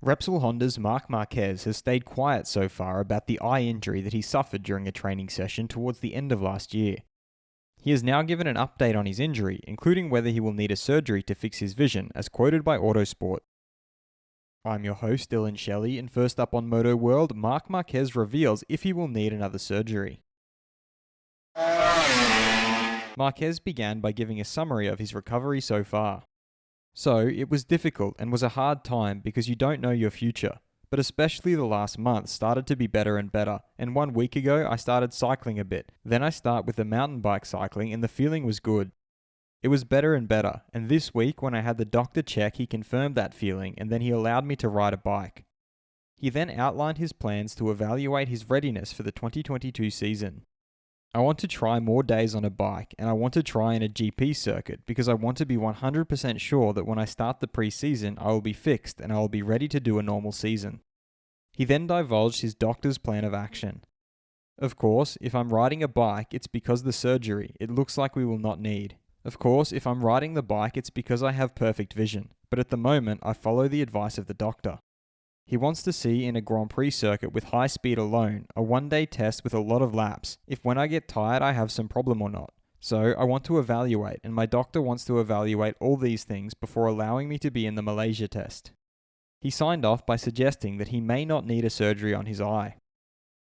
Repsol Honda's Marc Marquez has stayed quiet so far about the eye injury that he suffered during a training session towards the end of last year. He has now given an update on his injury, including whether he will need a surgery to fix his vision, as quoted by Autosport. I'm your host, Dillon Shelley, and first up on Moto World, Marc Marquez reveals if he will need another surgery. Marquez began by giving a summary of his recovery so far. So, it was difficult and was a hard time because you don't know your future, but especially the last month started to be better and better, and 1 week ago I started cycling a bit. Then I start with the mountain bike cycling and the feeling was good. It was better and better, and this week when I had the doctor check he confirmed that feeling and then he allowed me to ride a bike. He then outlined his plans to evaluate his readiness for the 2022 season. I want to try more days on a bike and I want to try in a GP circuit because I want to be 100% sure that when I start the pre-season I will be fixed and I will be ready to do a normal season. He then divulged his doctor's plan of action. Of course, if I'm riding a bike it's because the surgery it looks like we will not need. Of course, if I'm riding the bike it's because I have perfect vision, but at the moment I follow the advice of the doctor. He wants to see in a Grand Prix circuit with high speed alone, a one-day test with a lot of laps, if when I get tired I have some problem or not. So I want to evaluate, and my doctor wants to evaluate all these things before allowing me to be in the Malaysia test. He signed off by suggesting that he may not need a surgery on his eye.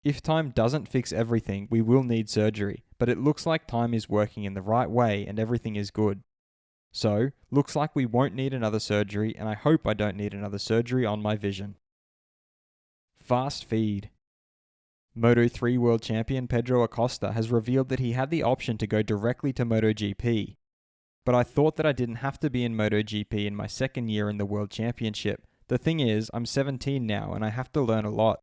If time doesn't fix everything, we will need surgery, but it looks like time is working in the right way and everything is good. So, looks like we won't need another surgery, and I hope I don't need another surgery on my vision. Fast feed. Moto3 World Champion Pedro Acosta has revealed that he had the option to go directly to MotoGP. But I thought that I didn't have to be in MotoGP in my second year in the World Championship. The thing is, I'm 17 now and I have to learn a lot.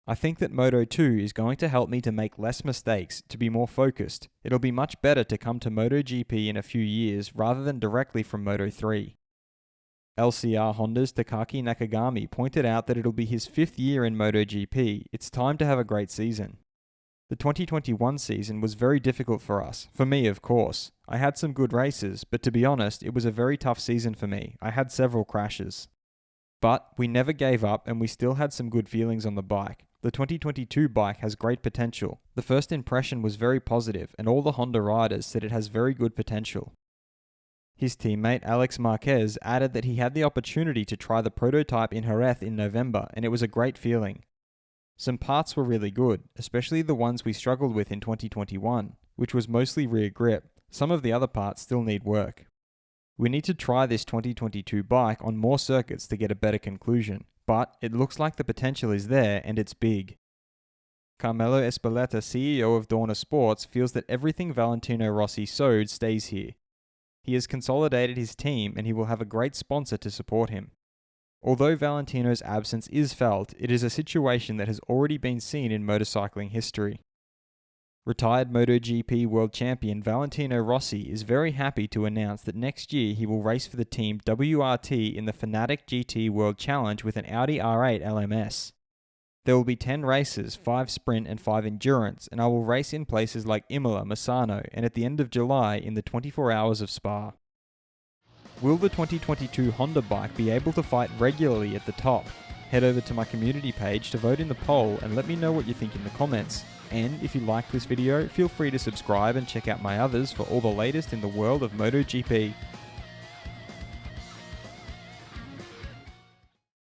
I think that Moto2 is going to help me to make less mistakes, to be more focused. It'll be much better to come to MotoGP in a few years rather than directly from Moto3. LCR Honda's Takaki Nakagami pointed out that it'll be his 5th year in MotoGP. It's time to have a great season. The 2021 season was very difficult for us. For me, of course. I had some good races, but to be honest, it was a very tough season for me. I had several crashes. But we never gave up and we still had some good feelings on the bike. The 2022 bike has great potential. The first impression was very positive and all the Honda riders said it has very good potential. His teammate Marc Marquez added that he had the opportunity to try the prototype in Jerez in November and it was a great feeling. Some parts were really good, especially the ones we struggled with in 2021, which was mostly rear grip. Some of the other parts still need work. We need to try this 2022 bike on more circuits to get a better conclusion, but it looks like the potential is there and it's big. Carmelo Espeleta, CEO of Dorna Sports, feels that everything Valentino Rossi sowed stays here. He has consolidated his team and he will have a great sponsor to support him. Although Valentino's absence is felt, it is a situation that has already been seen in motorcycling history. Retired MotoGP World Champion Valentino Rossi is very happy to announce that next year he will race for the team WRT in the Fanatic GT World Challenge with an Audi R8 LMS. There will be 10 races, 5 sprint and 5 endurance, and I will race in places like Imola, Misano, and at the end of July in the 24 hours of Spa. Will the 2022 Honda bike be able to fight regularly at the top? Head over to my community page to vote in the poll and let me know what you think in the comments. And if you liked this video, feel free to subscribe and check out my others for all the latest in the world of MotoGP.